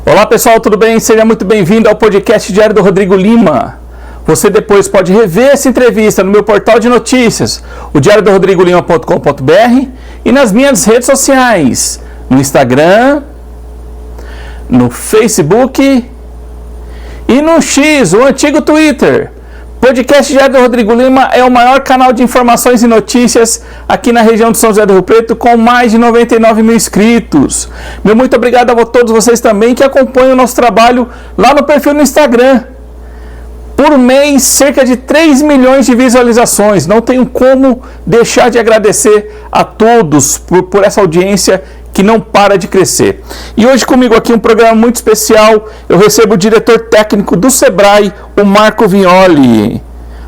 Olá pessoal, tudo bem? Seja muito bem-vindo ao podcast diário do Rodrigo Lima. Você depois pode rever essa entrevista no meu portal de notícias, o diariodorodrigolima.com.br, e nas minhas redes sociais, no Instagram, no Facebook e no X, o antigo Twitter. Podcast Diário do Rodrigo Lima é o maior canal de informações e notícias aqui na região de São José do Rio Preto, com mais de 99 mil inscritos. Meu muito obrigado a todos vocês também que acompanham o nosso trabalho lá no perfil no Instagram. Por mês, cerca de 3 milhões de visualizações. Não tenho como deixar de agradecer a todos por essa audiência que não para de crescer. E hoje comigo aqui um programa muito especial. Eu recebo o diretor técnico do Sebrae, o Marco Vignoli.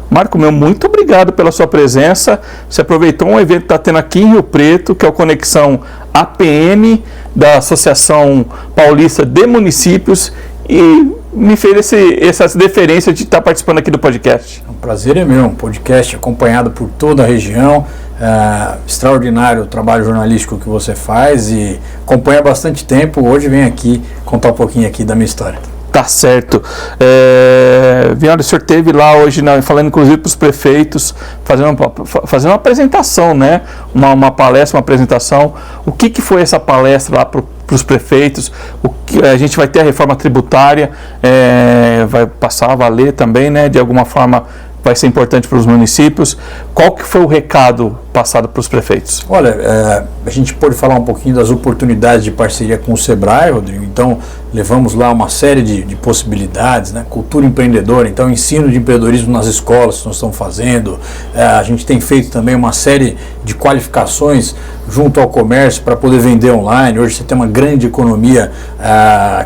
Marco, meu, muito obrigado pela sua presença. Você aproveitou um evento que está tendo aqui em Rio Preto, que é o Conexão APM, da Associação Paulista de Municípios, e me fez essa deferência de estar participando aqui do podcast. O prazer é meu, um podcast acompanhado por toda a região. Extraordinário o trabalho jornalístico que você faz e acompanha há bastante tempo. Hoje vem aqui contar um pouquinho aqui da minha história. Tá certo. Vignoli, o senhor esteve lá hoje, falando inclusive para os prefeitos, fazendo uma apresentação, né? Uma palestra, uma apresentação. O que foi essa palestra lá para os prefeitos? A gente vai ter a reforma tributária, vai passar a valer também, né? De alguma forma vai ser importante para os municípios. Qual que foi o recado passado para os prefeitos? Olha, a gente pode falar um pouquinho das oportunidades de parceria com o Sebrae, Rodrigo. Então, levamos lá uma série de possibilidades, né? Cultura empreendedora, então ensino de empreendedorismo nas escolas que nós estamos fazendo. A gente tem feito também uma série de qualificações junto ao comércio para poder vender online. Hoje você tem uma grande economia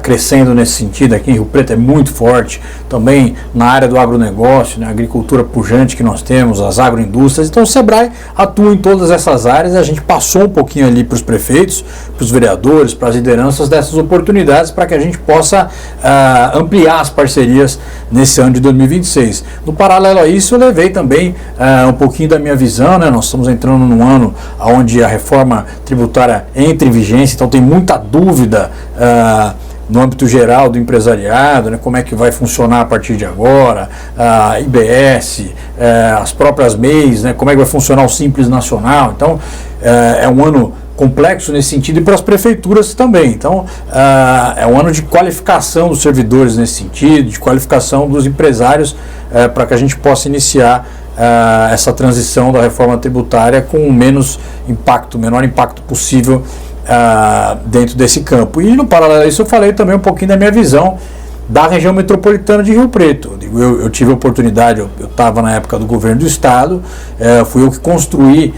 crescendo nesse sentido. Aqui em Rio Preto é muito forte. Também na área do agronegócio, né? A agricultura pujante que nós temos, as agroindústrias. Então o Sebrae atua em todas essas áreas. A gente passou um pouquinho ali para os prefeitos, para os vereadores, para as lideranças dessas oportunidades para que a gente possa ampliar as parcerias nesse ano de 2026. No paralelo a isso, eu levei também um pouquinho da minha visão, né? Nós estamos entrando num ano onde a reforma tributária entra em vigência, então tem muita dúvida no âmbito geral do empresariado, né? Como é que vai funcionar a partir de agora, a IBS, as próprias MEIs, né? Como é que vai funcionar o Simples Nacional. Então, é um ano complexo nesse sentido e para as prefeituras também. Então, é um ano de qualificação dos servidores nesse sentido, de qualificação dos empresários para que a gente possa iniciar essa transição da reforma tributária com o menor impacto possível dentro desse campo. E no paralelo a isso eu falei também um pouquinho da minha visão da região metropolitana de Rio Preto. Eu tive a oportunidade, eu estava na época do governo do estado, fui eu que construí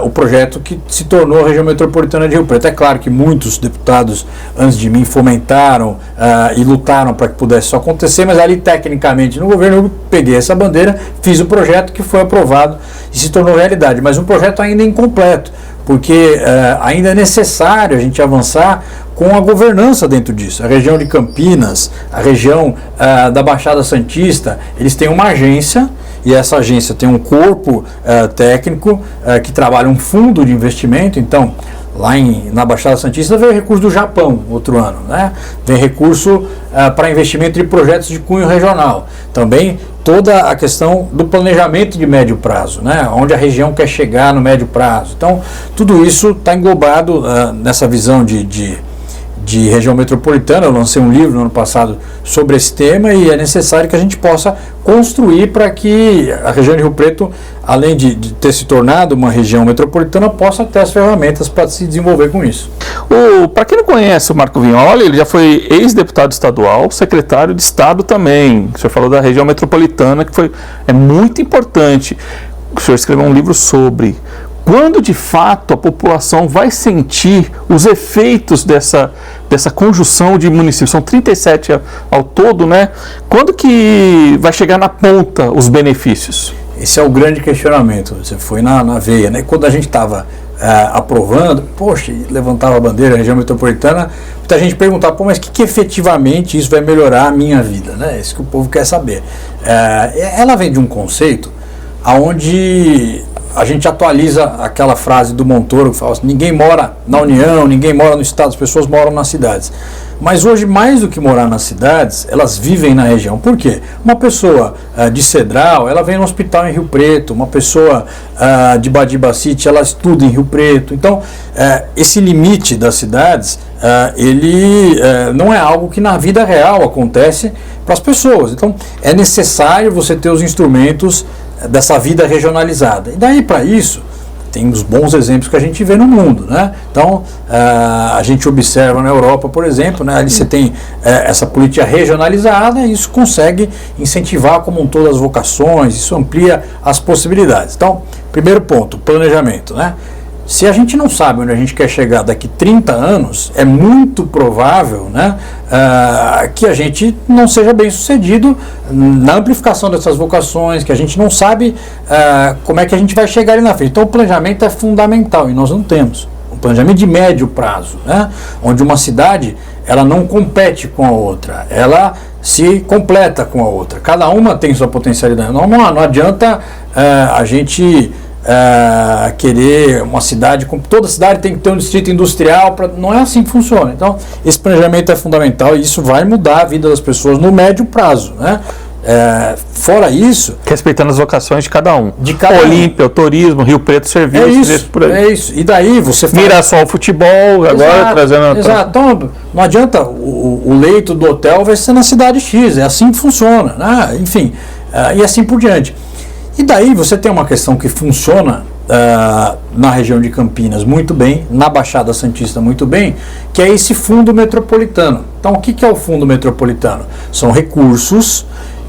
o projeto que se tornou a região metropolitana de Rio Preto. É claro que muitos deputados antes de mim fomentaram e lutaram para que pudesse isso acontecer, mas ali tecnicamente no governo eu peguei essa bandeira, fiz o projeto que foi aprovado e se tornou realidade, mas um projeto ainda incompleto, porque ainda é necessário a gente avançar com a governança dentro disso. A região de Campinas, a região da Baixada Santista, eles têm uma agência, e essa agência tem um corpo técnico que trabalha um fundo de investimento. Então, lá na Baixada Santista veio recurso do Japão outro ano, né? Vem recurso para investimento de projetos de cunho regional. Também toda a questão do planejamento de médio prazo, né? Onde a região quer chegar no médio prazo. Então, tudo isso está englobado nessa visão de região metropolitana. Eu lancei um livro no ano passado sobre esse tema e é necessário que a gente possa construir para que a região de Rio Preto, além de ter se tornado uma região metropolitana, possa ter as ferramentas para se desenvolver com isso. Para quem não conhece o Marco Vignoli, ele já foi ex-deputado estadual, secretário de Estado também. O senhor falou da região metropolitana, que é muito importante. O senhor escreveu um livro sobre quando de fato a população vai sentir os efeitos dessa conjunção de municípios. São 37 ao todo, né? Quando que vai chegar na ponta os benefícios? Esse é o grande questionamento. Você foi na veia, né? Quando a gente estava aprovando, poxa, levantava a bandeira, a região metropolitana, muita gente perguntava, pô, mas que efetivamente isso vai melhorar a minha vida, né? É isso que o povo quer saber. Ela vem de um conceito onde a gente atualiza aquela frase do Montoro que fala assim, ninguém mora na União, ninguém mora no Estado, as pessoas moram nas cidades. Mas hoje, mais do que morar nas cidades, elas vivem na região. Por quê? Uma pessoa de Cedral, ela vem no hospital em Rio Preto. Uma pessoa de Badibacite, ela estuda em Rio Preto. Então, esse limite das cidades, ele não é algo que na vida real acontece para as pessoas. Então, é necessário você ter os instrumentos dessa vida regionalizada. E daí, para isso, tem os bons exemplos que a gente vê no mundo, né? Então, a gente observa na Europa, por exemplo, né? Ali você tem essa política regionalizada e isso consegue incentivar como um todo as vocações, isso amplia as possibilidades. Então, primeiro ponto, planejamento, né? Se a gente não sabe onde a gente quer chegar daqui 30 anos, é muito provável, né, que a gente não seja bem sucedido na amplificação dessas vocações, que a gente não sabe como é que a gente vai chegar ali na frente. Então o planejamento é fundamental e nós não temos. Um planejamento de médio prazo, né, onde uma cidade ela não compete com a outra, ela se completa com a outra. Cada uma tem sua potencialidade. Não adianta a gente... querer uma cidade, toda cidade tem que ter um distrito industrial, não é assim que funciona. Então, esse planejamento é fundamental e isso vai mudar a vida das pessoas no médio prazo, né? Fora isso... Respeitando as vocações de cada um. Olímpia, o turismo, Rio Preto, serviços, por aí. É isso. E daí você faz... Mirassol, futebol, agora trazendo... Exato. Então, não adianta o leito do hotel vai ser na cidade X, é assim que funciona, né? Enfim, e assim por diante. E daí você tem uma questão que funciona na região de Campinas muito bem, na Baixada Santista muito bem, que é esse fundo metropolitano. Então o que é o fundo metropolitano? São recursos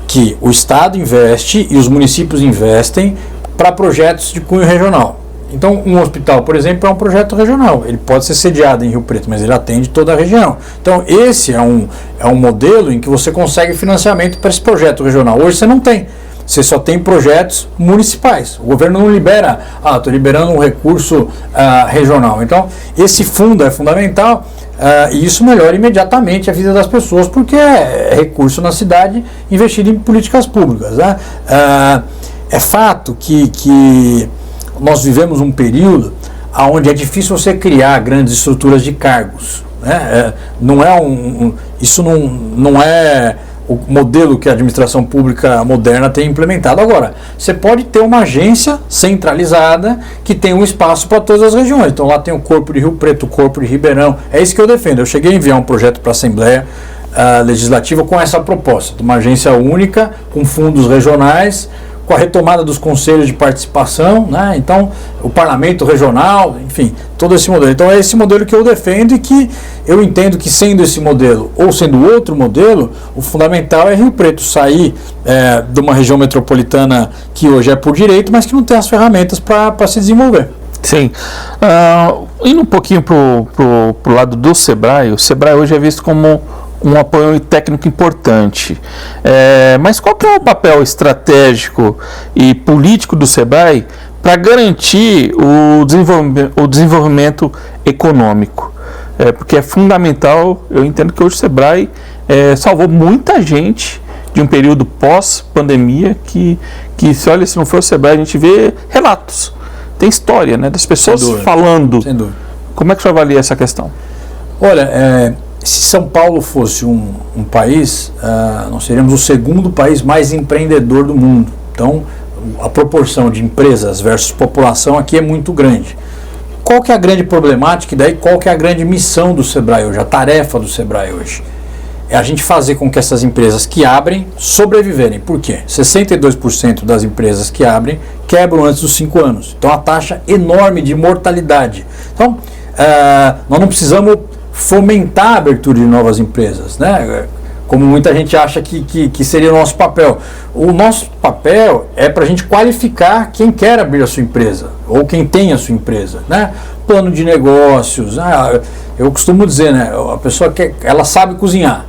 que o Estado investe e os municípios investem para projetos de cunho regional. Então um hospital, por exemplo, é um projeto regional. Ele pode ser sediado em Rio Preto, mas ele atende toda a região. Então esse é um modelo em que você consegue financiamento para esse projeto regional. Hoje você não tem. Você só tem projetos municipais. O governo não libera, estou liberando um recurso regional. Então, esse fundo é fundamental e isso melhora imediatamente a vida das pessoas, porque é recurso na cidade investido em políticas públicas, né? É fato que nós vivemos um período onde é difícil você criar grandes estruturas de cargos, né? Isso não é o modelo que a administração pública moderna tem implementado. Agora, você pode ter uma agência centralizada que tem um espaço para todas as regiões. Então lá tem o Corpo de Rio Preto, o Corpo de Ribeirão. É isso que eu defendo. Eu cheguei a enviar um projeto para a Assembleia Legislativa com essa proposta, de uma agência única, com fundos regionais, com a retomada dos conselhos de participação, né? Então, o parlamento regional, enfim, todo esse modelo. Então, é esse modelo que eu defendo e que eu entendo que, sendo esse modelo ou sendo outro modelo, o fundamental é Rio Preto sair de uma região metropolitana que hoje é por direito, mas que não tem as ferramentas para se desenvolver. Sim. Indo um pouquinho para o lado do Sebrae, o Sebrae hoje é visto como um apoio técnico importante. Mas qual que é o papel estratégico e político do Sebrae para garantir o desenvolvimento econômico? Porque é fundamental, eu entendo que hoje o Sebrae salvou muita gente de um período pós-pandemia que se não for o Sebrae, a gente vê relatos, tem história, né, das pessoas falando. Sem dúvida. Como é que você avalia essa questão? Olha, se São Paulo fosse um país, nós seríamos o segundo país mais empreendedor do mundo. Então, a proporção de empresas versus população aqui é muito grande. Qual que é a grande problemática e daí qual que é a grande missão do Sebrae hoje, a tarefa do Sebrae hoje? É a gente fazer com que essas empresas que abrem sobreviverem. Por quê? 62% das empresas que abrem quebram antes dos 5 anos. Então, a taxa enorme de mortalidade. Então, nós não precisamos fomentar a abertura de novas empresas, né? Como muita gente acha que seria o nosso papel. O nosso papel é para a gente qualificar quem quer abrir a sua empresa, ou quem tem a sua empresa, né? Plano de negócios, eu costumo dizer, né? A pessoa ela sabe cozinhar.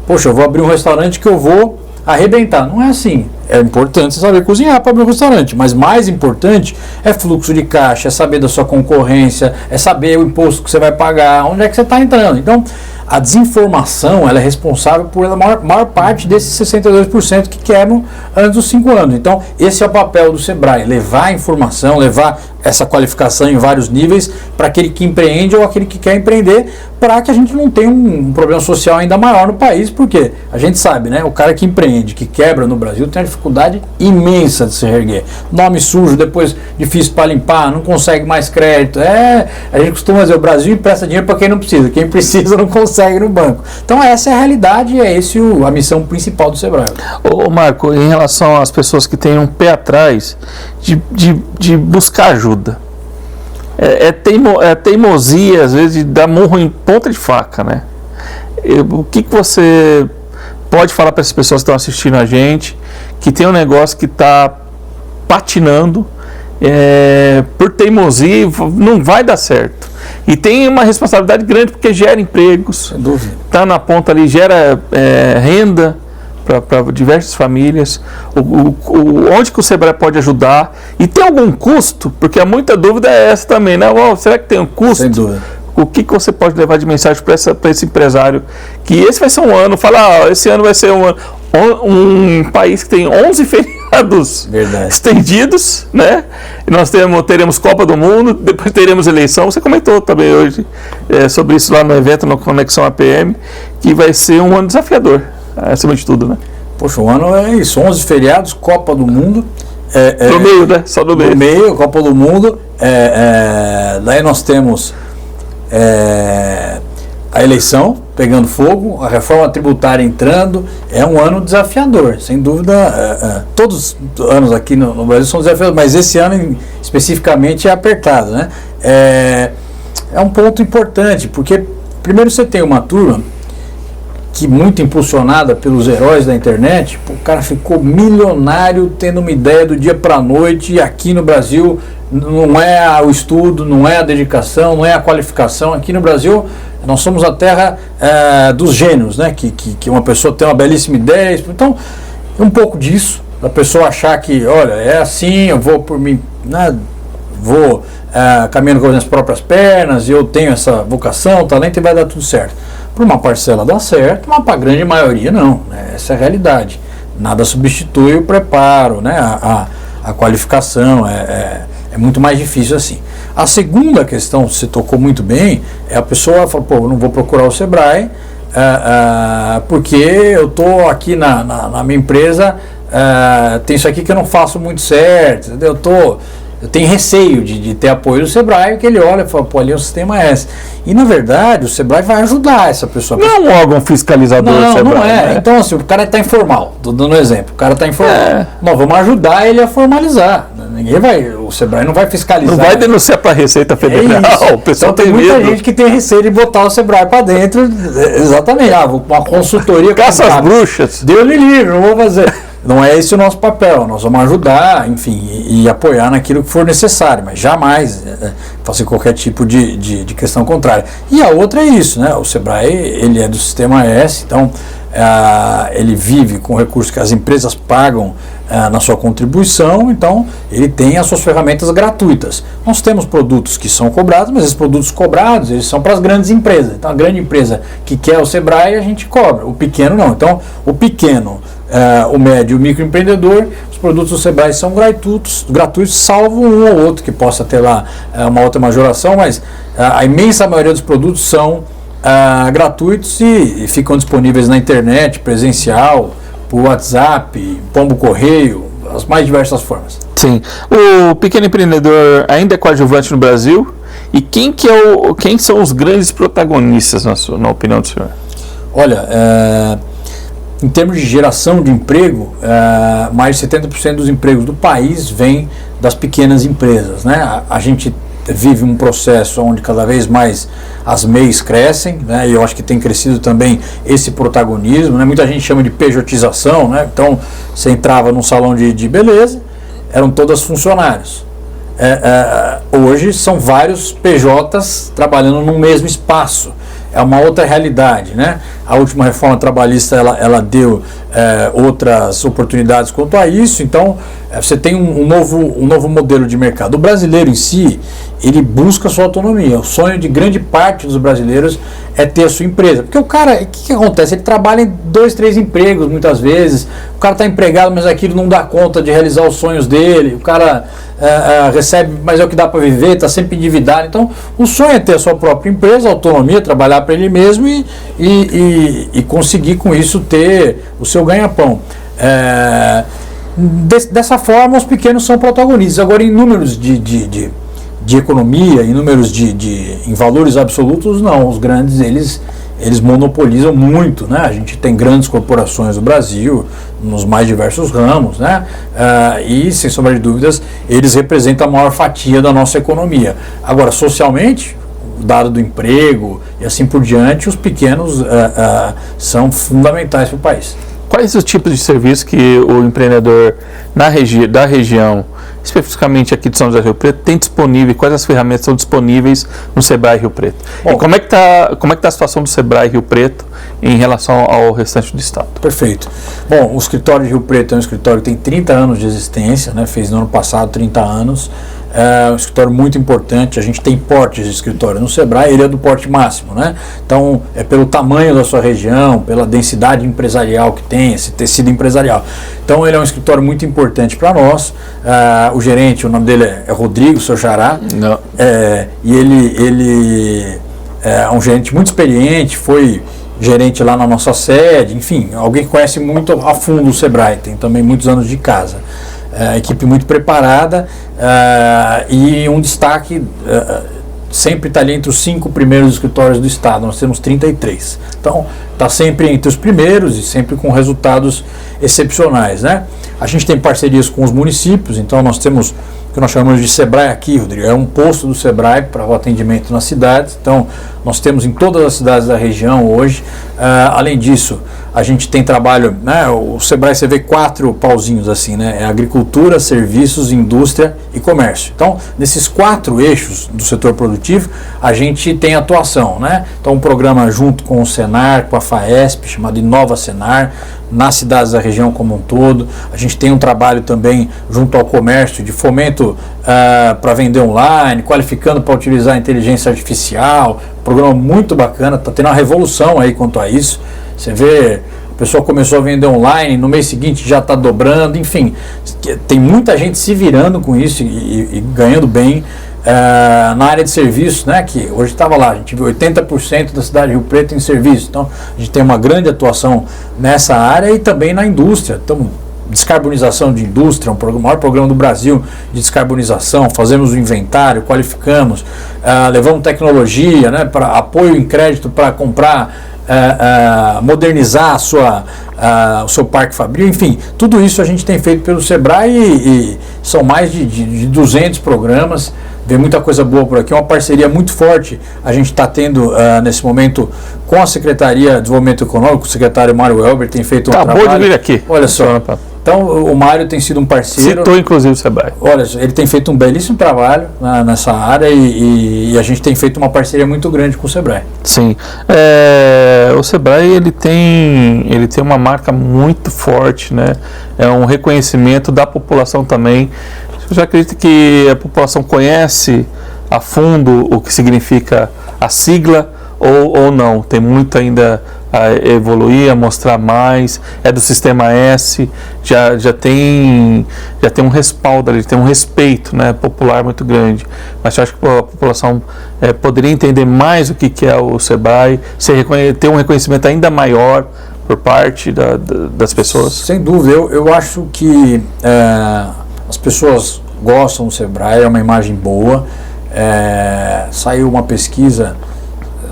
Poxa, eu vou abrir um restaurante que eu vou arrebentar. Não é assim. É importante você saber cozinhar para abrir um restaurante, mas mais importante é fluxo de caixa, é saber da sua concorrência, é saber o imposto que você vai pagar, onde é que você está entrando. Então, a desinformação ela é responsável por a maior parte desses 62% que quebram antes dos 5 anos. Então, esse é o papel do Sebrae, levar a informação, levar essa qualificação em vários níveis para aquele que empreende ou aquele que quer empreender, para que a gente não tenha um problema social ainda maior no país, porque a gente sabe, né, o cara que empreende, que quebra no Brasil, tem uma dificuldade imensa de se reerguer. Nome sujo, depois difícil para limpar, não consegue mais crédito. A gente costuma dizer, o Brasil empresta dinheiro para quem não precisa, quem precisa não consegue no banco. Então essa é a realidade e é essa a missão principal do Sebrae. Ô Marco, em relação às pessoas que têm um pé atrás de buscar ajuda, é teimosia, às vezes, de dar murro em ponta de faca, né? O que você pode falar para essas pessoas que estão assistindo a gente, que tem um negócio que está patinando, por teimosia, não vai dar certo. E tem uma responsabilidade grande porque gera empregos, sem dúvida, está na ponta ali, gera renda para diversas famílias. Onde que o Sebrae pode ajudar? E tem algum custo? Porque a muita dúvida é essa também, né? Será que tem um custo? Sem dúvida. O que você pode levar de mensagem para esse empresário? Que esse vai ser um ano, esse ano vai ser um país que tem 11 feriados estendidos, né? Nós teremos Copa do Mundo, depois teremos eleição. Você comentou também hoje sobre isso lá no evento, no Conexão APM, que vai ser um ano desafiador, acima de tudo, né? Poxa, o ano é isso, 11 feriados, Copa do Mundo. No meio, né? Só no meio. No meio, Copa do Mundo. Daí nós temos a eleição pegando fogo, a reforma tributária entrando. É um ano desafiador, sem dúvida. Todos os anos aqui no Brasil são desafiadores, mas esse ano especificamente é apertado, né? É um ponto importante, porque primeiro você tem uma turma que, muito impulsionada pelos heróis da internet, o cara ficou milionário tendo uma ideia do dia para a noite, e aqui no Brasil não é o estudo, não é a dedicação, não é a qualificação. Aqui no Brasil nós somos a terra dos gênios, né? Que uma pessoa tem uma belíssima ideia. Então, um pouco disso, da pessoa achar que, olha, é assim, eu vou por mim, né? Vou caminhando com as minhas próprias pernas, eu tenho essa vocação, talento, e vai dar tudo certo. Para uma parcela dá certo, mas para a grande maioria não, né? Essa é a realidade. Nada substitui o preparo, né? A qualificação, é muito mais difícil assim. A segunda questão, você tocou muito bem, é a pessoa fala, eu não vou procurar o Sebrae, porque eu estou aqui na minha empresa, tem isso aqui que eu não faço muito certo, entendeu? Eu tenho receio de ter apoio do Sebrae, que ele olha e fala, ali o sistema é esse. E, na verdade, o Sebrae vai ajudar essa pessoa. Não é um órgão fiscalizador do Sebrae. Não é. Né? Então, assim, o cara está informal. Estou dando um exemplo. O cara está informal. Nós vamos ajudar ele a formalizar. O Sebrae não vai fiscalizar. Não vai denunciar para a Receita Federal. O pessoal então, tem muita gente que tem receio de botar o Sebrae para dentro. Exatamente. Uma consultoria. Caça às bruxas. Deu-lhe livre, não vou fazer. Não é esse o nosso papel, nós vamos ajudar, enfim, e apoiar naquilo que for necessário, mas jamais fazer qualquer tipo de questão contrária. E a outra é isso, né? O Sebrae, ele é do Sistema S, então ele vive com recursos que as empresas pagam na sua contribuição, então ele tem as suas ferramentas gratuitas. Nós temos produtos que são cobrados, mas esses produtos cobrados, eles são para as grandes empresas. Então a grande empresa que quer o Sebrae, a gente cobra, o pequeno não. Então o pequeno, o médio e o microempreendedor, os produtos do Sebrae são gratuitos, salvo um ou outro que possa ter lá uma outra majoração, mas a imensa maioria dos produtos são gratuitos e ficam disponíveis na internet, presencial, por WhatsApp, pombo correio, as mais diversas formas. Sim. O pequeno empreendedor ainda é coadjuvante no Brasil? E quem são os grandes protagonistas, na opinião do senhor? Olha, em termos de geração de emprego, mais de 70% dos empregos do país vem das pequenas empresas, né? A gente vive um processo onde cada vez mais as MEIs crescem, né? E eu acho que tem crescido também esse protagonismo, né? Muita gente chama de pejotização, né? Então você entrava num salão de beleza, eram todas funcionários. Hoje são vários PJs trabalhando no mesmo espaço. é uma outra realidade, né? A última reforma trabalhista ela deu outras oportunidades quanto a isso, então você tem um novo modelo de mercado. O brasileiro em si, ele busca a sua autonomia. O sonho de grande parte dos brasileiros é ter a sua empresa. Porque o cara, o que acontece? Ele trabalha em 2, 3 empregos muitas vezes, o cara está empregado, mas aquilo não dá conta de realizar os sonhos dele, o cara recebe, mas é o que dá para viver, está sempre endividado. Então, o sonho é ter a sua própria empresa, autonomia, trabalhar para ele mesmo e conseguir com isso ter o seu ganha-pão. Dessa forma, os pequenos são protagonistas. Agora, em números de economia, em números em valores absolutos, não. Os grandes, eles monopolizam muito, né? A gente tem grandes corporações no Brasil, nos mais diversos ramos, né? E, sem sombra de dúvidas, eles representam a maior fatia da nossa economia. Agora, socialmente, o dado do emprego e assim por diante, os pequenos são fundamentais para o país. Quais os tipos de serviços que o empreendedor da região, especificamente aqui de São José do Rio Preto, tem disponível? Quais as ferramentas estão disponíveis no Sebrae Rio Preto? Bom, e como é que está a situação do Sebrae Rio Preto em relação ao restante do estado? Perfeito. Bom, o escritório de Rio Preto é um escritório que tem 30 anos de existência, né? Fez no ano passado 30 anos. É um escritório muito importante. A gente tem portes de escritório no Sebrae, ele é do porte máximo, né? Então, é pelo tamanho da sua região, pela densidade empresarial que tem, esse tecido empresarial. Então, ele é um escritório muito importante para nós. O gerente, o nome dele é Rodrigo, seu xará. Não. E ele é um gerente muito experiente, foi gerente lá na nossa sede, enfim, alguém que conhece muito a fundo o Sebrae, tem também muitos anos de casa. Equipe muito preparada e um destaque, sempre está ali entre os 5 primeiros escritórios do estado. Nós temos 33, então está sempre entre os primeiros e sempre com resultados excepcionais, né? A gente tem parcerias com os municípios, então nós temos o que nós chamamos de Sebrae aqui, Rodrigo, é um posto do Sebrae para o atendimento nas cidades. Então nós temos em todas as cidades da região hoje. Além disso, a gente tem trabalho, né? O Sebrae, você vê 4 pauzinhos assim, né? É agricultura, serviços, indústria e comércio. Então, nesses 4 eixos do setor produtivo, a gente tem atuação, né? Então, um programa junto com o Senar, com a FAESP, chamado Inova Senar, nas cidades da região como um todo. A gente tem um trabalho também junto ao comércio de fomento para vender online, qualificando para utilizar a inteligência artificial. Programa muito bacana, está tendo uma revolução aí quanto a isso. Você vê, a pessoa começou a vender online, no mês seguinte já está dobrando, enfim, tem muita gente se virando com isso e ganhando bem na área de serviços, né, que hoje estava lá, a gente viu 80% da cidade de Rio Preto em serviço, então a gente tem uma grande atuação nessa área e também na indústria. Então, descarbonização de indústria, o maior programa do Brasil de descarbonização, fazemos o inventário, qualificamos, levamos tecnologia, né, para apoio em crédito para comprar, modernizar o seu parque fabril, enfim, tudo isso a gente tem feito pelo Sebrae e são mais de 200 programas, vem muita coisa boa por aqui, uma parceria muito forte a gente está tendo nesse momento com a Secretaria de Desenvolvimento Econômico. O secretário Mário Elber tem feito um trabalho. Acabou de vir aqui. Olha só. Então, o Mário tem sido um parceiro. Citou, inclusive, o Sebrae. Olha, ele tem feito um belíssimo trabalho nessa área e a gente tem feito uma parceria muito grande com o Sebrae. Sim. O Sebrae, ele tem uma marca muito forte, né? É um reconhecimento da população também. Eu já acredito que a população conhece a fundo o que significa a sigla ou não. Tem muito ainda a evoluir, a mostrar mais. É do Sistema S, já tem um respaldo ali, tem um respeito, né, popular muito grande. Mas eu acho que a população poderia entender mais o que é o Sebrae, ter um reconhecimento ainda maior por parte das pessoas. Sem dúvida, eu acho que as pessoas gostam do Sebrae, é uma imagem boa. Saiu uma pesquisa,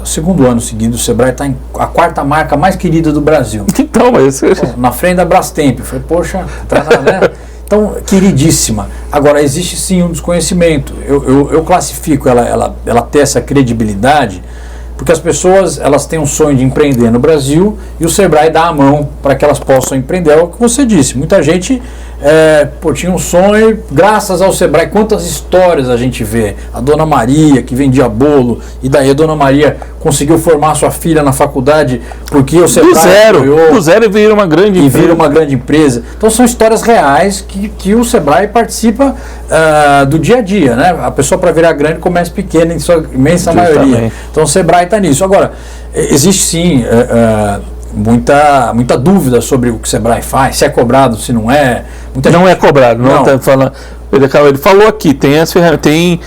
segundo ano seguido, o Sebrae está a 4ª marca mais querida do Brasil. Então, mas na frente da Brastemp. Eu falei, poxa, né? Então, queridíssima. Agora, existe sim um desconhecimento. Eu classifico ela ter essa credibilidade Porque as pessoas, elas têm um sonho de empreender no Brasil e o Sebrae dá a mão para que elas possam empreender. É o que você disse, muita gente tinha um sonho, graças ao Sebrae, quantas histórias a gente vê. A Dona Maria, que vendia bolo, e daí a Dona Maria conseguiu formar sua filha na faculdade porque o Sebrae do zero e vira uma grande empresa. Vira uma grande empresa. Então são histórias reais que o Sebrae participa do dia a dia, né? A pessoa, para virar grande, começa pequena em sua imensa maioria. Então o Sebrae está nisso. Agora, existe sim muita dúvida sobre o que o Sebrae faz, se é cobrado, se não é. Não é cobrado, não. Tá falando, ele falou aqui, tem as ferramentas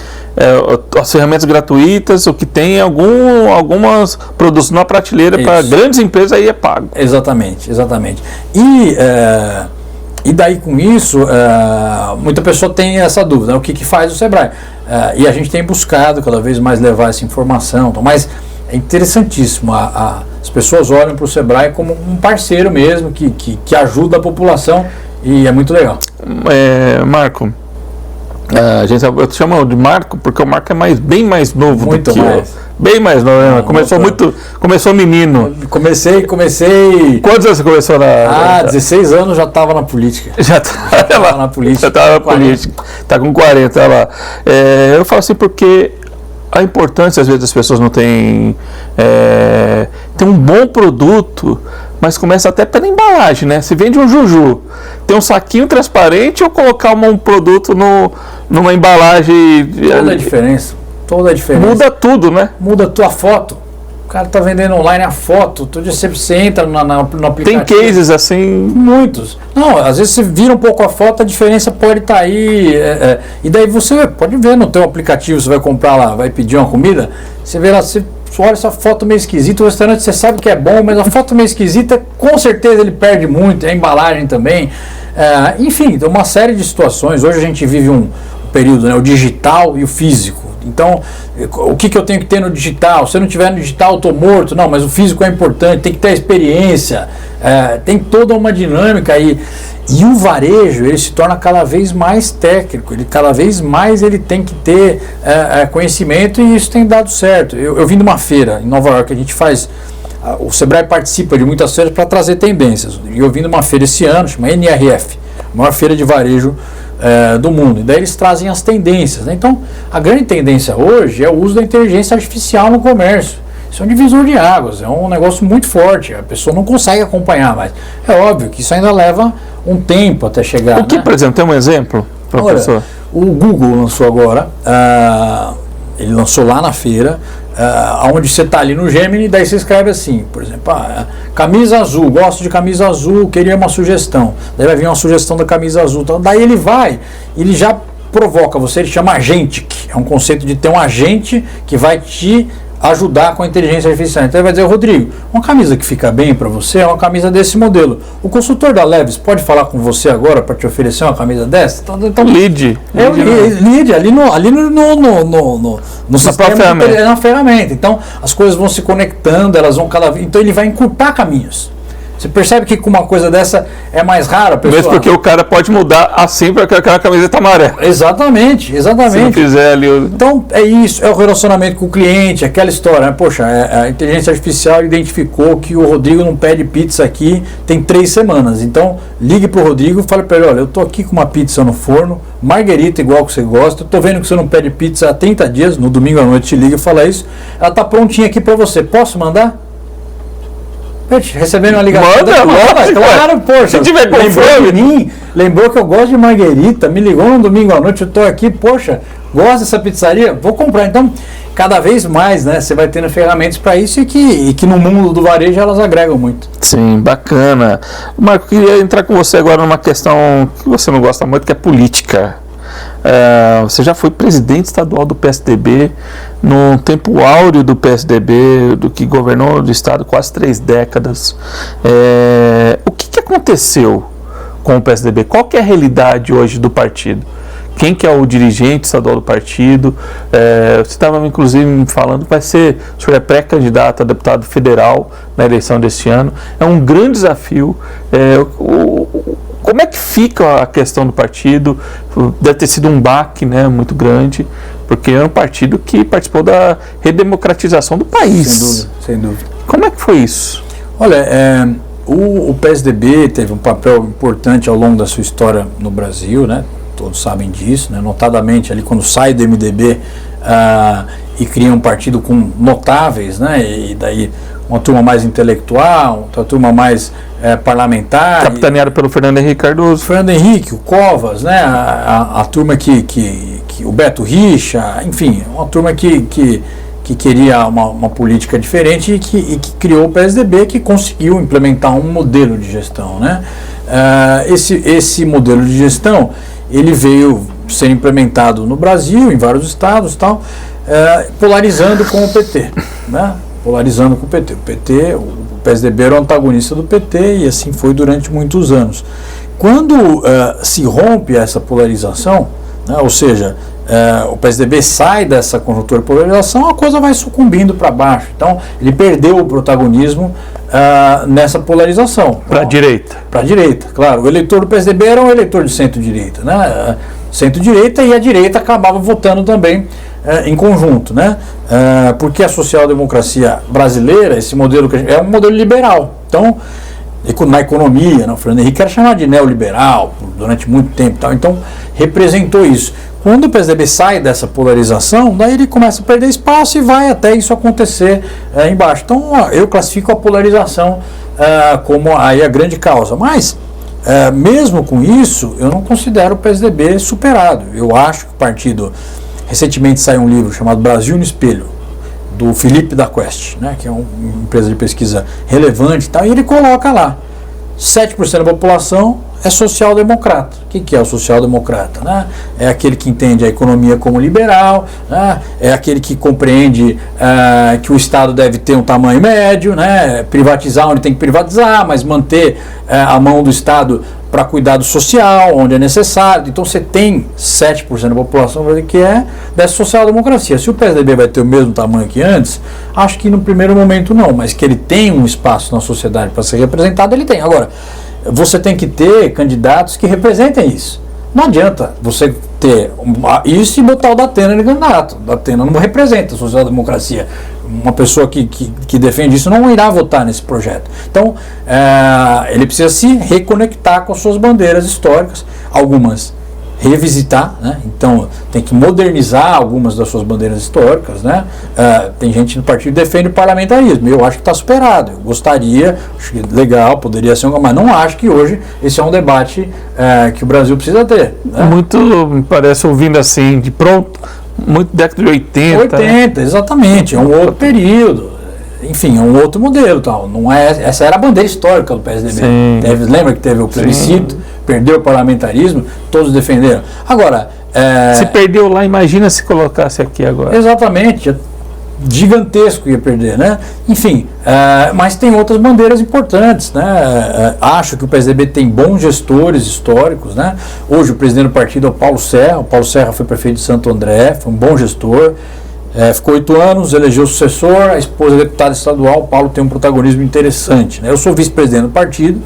gratuitas, o que tem algumas produtos na prateleira para grandes empresas, aí é pago. Exatamente. E daí com isso, muita pessoa tem essa dúvida, o que faz o Sebrae? E a gente tem buscado cada vez mais levar essa informação, mas é interessantíssimo, as pessoas olham para o Sebrae como um parceiro mesmo, que ajuda a população, e é muito legal. Marco, eu te chamo de Marco porque o Marco é bem mais novo muito do que eu. Bem mais novo, né? Começou menino. Comecei. Quantos anos você começou 16 anos já estava na política. Já estava na política. Está com 40, olha lá. Eu falo assim porque a importância, às vezes, as pessoas não têm um bom produto, mas começa até pela embalagem, né? Se vende um juju, tem um saquinho transparente ou colocar um produto numa embalagem... Toda a diferença. Muda tudo, né? Muda a tua foto. O cara tá vendendo online a foto, todo dia você entra no aplicativo. Tem cases assim... Muitos. Não, às vezes você vira um pouco a foto, a diferença pode estar aí. E daí você pode ver no teu aplicativo, você vai comprar lá, vai pedir uma comida, você vê lá, você olha essa foto meio esquisita, o restaurante você sabe que é bom, mas a foto meio esquisita, com certeza ele perde muito, a embalagem também. Enfim, então uma série de situações. Hoje a gente vive um período, né, o digital e o físico. Então, o que eu tenho que ter no digital? Se eu não tiver no digital, eu estou morto. Não, mas o físico é importante, tem que ter a experiência, tem toda uma dinâmica aí. E o varejo, ele se torna cada vez mais técnico, cada vez mais ele tem que ter conhecimento, e isso tem dado certo. Eu vim de uma feira em Nova York, a gente faz... O Sebrae participa de muitas feiras para trazer tendências. E eu vim de uma feira esse ano, chama NRF, a maior feira de varejo do mundo. E daí eles trazem as tendências, né? Então, a grande tendência hoje é o uso da inteligência artificial no comércio. Isso é um divisor de águas, é um negócio muito forte, a pessoa não consegue acompanhar mais. É óbvio que isso ainda leva um tempo até chegar. O que, por exemplo, tem um exemplo para a pessoa? O Google lançou agora, ele lançou lá na feira, onde você está ali no Gemini, daí você escreve assim, por exemplo, camisa azul, gosto de camisa azul, queria uma sugestão. Daí vai vir uma sugestão da camisa azul. Então, daí ele já provoca você, ele chama Agentic, é um conceito de ter um agente que vai te ajudar com a inteligência artificial. Então ele vai dizer, Rodrigo, uma camisa que fica bem para você é uma camisa desse modelo. O consultor da Leves pode falar com você agora para te oferecer uma camisa dessa? Então lead. Lead ali no sistema, na ferramenta. Então as coisas vão se conectando, elas vão cada vez. Então ele vai encurtar caminhos. Você percebe que com uma coisa dessa é mais raro, pessoal? Mesmo porque o cara pode mudar assim para aquela camiseta amarela. Exatamente. Se não fizer ali... Então é isso, é o relacionamento com o cliente, aquela história, né? Poxa, a inteligência artificial identificou que o Rodrigo não pede pizza aqui tem 3 semanas. Então ligue para o Rodrigo e fale para ele, olha, eu estou aqui com uma pizza no forno, marguerita igual que você gosta, estou vendo que você não pede pizza há 30 dias, no domingo à noite te liga e fala isso, ela está prontinha aqui para você, posso mandar? Recebendo uma ligação. Manda, claro, poxa. Se tiver lembrou que eu gosto de marguerita, me ligou no domingo à noite, eu estou aqui, poxa, gosto dessa pizzaria, vou comprar. Então, cada vez mais, né, você vai tendo ferramentas para isso e que no mundo do varejo elas agregam muito. Sim, bacana. Marco, queria entrar com você agora numa questão que você não gosta muito, que é política. Você já foi presidente estadual do PSDB, no tempo áureo do PSDB, do que governou o estado quase 3 décadas. O que aconteceu com o PSDB? Qual que é a realidade hoje do partido? Quem que é o dirigente estadual do partido? Você estava inclusive me falando que o senhor é pré-candidato a deputado federal na eleição deste ano. É um grande desafio. Como é que fica a questão do partido? Deve ter sido um baque, né, muito grande, porque é um partido que participou da redemocratização do país. Sem dúvida, sem dúvida. Como é que foi isso? Olha, o PSDB teve um papel importante ao longo da sua história no Brasil, né? Todos sabem disso, né? Notadamente ali quando sai do MDB e cria um partido com notáveis, né? E daí uma turma mais intelectual, outra turma mais parlamentar. Capitaneado pelo Fernando Henrique Cardoso. Fernando Henrique, o Covas, né? A turma que o Beto Richa, enfim, uma turma que queria uma política diferente e que criou o PSDB, que conseguiu implementar um modelo de gestão, né? Esse modelo de gestão, ele veio ser implementado no Brasil, em vários estados, tal, polarizando com o PT, né? Polarizando com o PT. O PSDB era o antagonista do PT e assim foi durante muitos anos. Quando se rompe essa polarização, né, ou seja, o PSDB sai dessa conjuntura de polarização, a coisa vai sucumbindo para baixo. Então, ele perdeu o protagonismo nessa polarização. Para a direita. Para a direita, claro. O eleitor do PSDB era um eleitor de centro-direita, né? Centro-direita, e a direita acabava votando também em conjunto, né? Porque a social-democracia brasileira, esse modelo é um modelo liberal. Então, na economia, o Fernando Henrique era chamado de neoliberal durante muito tempo, tal. Então representou isso. Quando o PSDB sai dessa polarização, daí ele começa a perder espaço e vai até isso acontecer embaixo. Então eu classifico a polarização como aí a grande causa. Mas mesmo com isso, eu não considero o PSDB superado. Eu acho que o partido... Recentemente saiu um livro chamado Brasil no Espelho, do Felipe da Quest, né, que é uma empresa de pesquisa relevante e tal, e ele coloca lá, 7% da população é social-democrata. O que é o social-democrata? Né? É aquele que entende a economia como liberal, né? É aquele que compreende que o Estado deve ter um tamanho médio, né? Privatizar onde tem que privatizar, mas manter a mão do Estado para cuidar do social, onde é necessário. Então você tem 7% da população que é dessa social-democracia. Se o PSDB vai ter o mesmo tamanho que antes, acho que no primeiro momento não, mas que ele tem um espaço na sociedade para ser representado, ele tem. Agora, você tem que ter candidatos que representem isso. Não adianta você ter isso e botar o Datena de candidato. O Datena não representa a social-democracia. Uma pessoa que defende isso não irá votar nesse projeto. Então, ele precisa se reconectar com as suas bandeiras históricas, algumas revisitar, né? Então tem que modernizar algumas das suas bandeiras históricas, né? Tem gente no partido que defende o parlamentarismo, eu acho que está superado, eu gostaria, acho que legal, poderia ser, mas não acho que hoje esse é um debate que o Brasil precisa ter, né? Muito, me parece, ouvindo assim, de pronto, muito década de 80. Né? Exatamente, é um outro período. Enfim, é um outro modelo, tal. Não é, essa era a bandeira histórica do PSDB. Lembra que teve o plebiscito, perdeu o parlamentarismo, todos defenderam. Agora, se perdeu lá, imagina se colocasse aqui agora. Exatamente, gigantesco ia perder, né? Enfim, mas tem outras bandeiras importantes, né? Acho que o PSDB tem bons gestores históricos, né? Hoje o presidente do partido é o Paulo Serra. O Paulo Serra foi prefeito de Santo André, foi um bom gestor. Ficou 8 anos, elegeu o sucessor, a esposa é deputada estadual. O Paulo tem um protagonismo interessante, né? Eu sou vice-presidente do partido,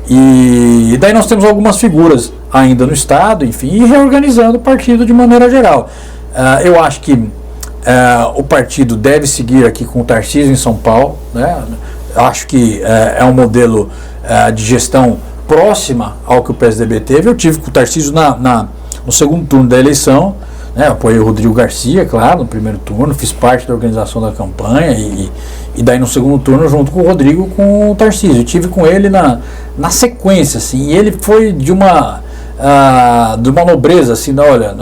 e daí nós temos algumas figuras ainda no estado, enfim, e reorganizando o partido de maneira geral. Eu acho que o partido deve seguir aqui com o Tarcísio em São Paulo, né? Acho que é um modelo de gestão próxima ao que o PSDB teve. Eu tive com o Tarcísio no segundo turno da eleição, né? Apoiei o Rodrigo Garcia, claro, no primeiro turno, fiz parte da organização da campanha e daí no segundo turno junto com o Rodrigo, com o Tarcísio. Eu tive com ele na sequência, assim, e ele foi de uma nobreza, assim, olha,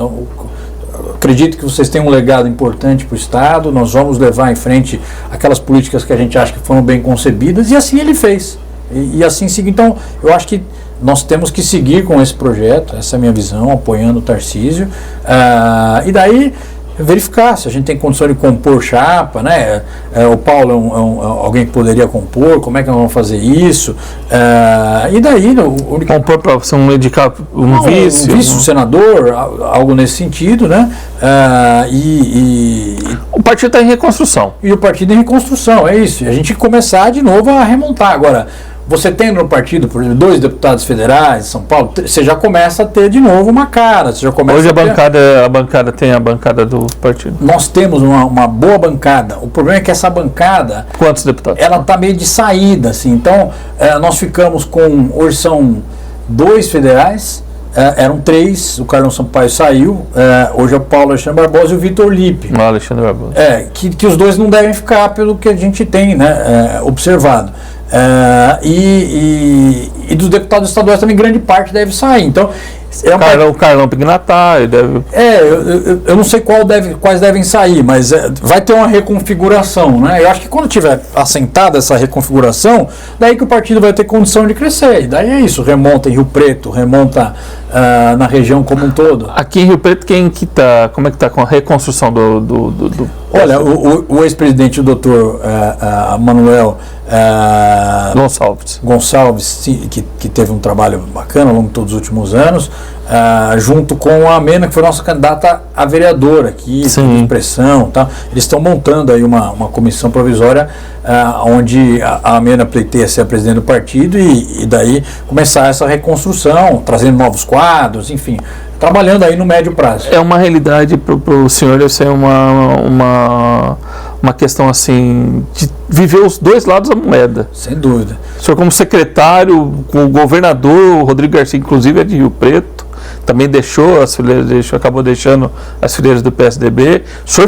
acredito que vocês têm um legado importante para o Estado, nós vamos levar em frente aquelas políticas que a gente acha que foram bem concebidas, e assim ele fez. E assim seguiu. Então, eu acho que nós temos que seguir com esse projeto, essa é a minha visão, apoiando o Tarcísio, e daí verificar se a gente tem condição de compor chapa, né? O Paulo é alguém que poderia compor, como é que nós vamos fazer isso, e daí... Compor para você indicar um vice? Um vice-senador, algo nesse sentido, né? O partido está em reconstrução. E o partido em reconstrução, é isso. E a gente começar de novo a remontar. Agora, você tendo no partido, por exemplo, 2 deputados federais de São Paulo, você já começa a ter de novo uma cara. Você já começa Hoje a bancada tem a bancada do partido. Nós temos uma boa bancada. O problema é que essa bancada... Quantos deputados? Ela está meio de saída, assim. Então, nós ficamos com... Hoje são 2 federais, eram 3, o Carlão Sampaio saiu, hoje é o Paulo Alexandre Barbosa e o Vitor Lippe. Alexandre Barbosa. Que os 2 não devem ficar pelo que a gente tem, né, observado. E dos deputados estaduais também grande parte deve sair. Então, o Carlão Pignatar deve... eu não sei quais devem sair, mas vai ter uma reconfiguração, né? Eu acho que quando tiver assentada essa reconfiguração, daí que o partido vai ter condição de crescer. E daí é isso, remonta em Rio Preto, remonta na região como um todo. Aqui em Rio Preto, como é que está com a reconstrução do... Olha, o ex-presidente, o doutor Manuel Gonçalves, que teve um trabalho bacana ao longo de todos os últimos anos, junto com a Amena, que foi nossa candidata a vereadora aqui, de pressão, tá? Eles estão montando aí uma comissão provisória onde a Amena pleiteia ser a presidente do partido e daí começar essa reconstrução, trazendo novos quadros, enfim, trabalhando aí no médio prazo. É uma realidade para o senhor, deve ser uma questão assim de viver os 2 lados da moeda. Sem dúvida. O senhor como secretário, com o governador, o Rodrigo Garcia, inclusive é de Rio Preto, também acabou deixando as fileiras do PSDB. O senhor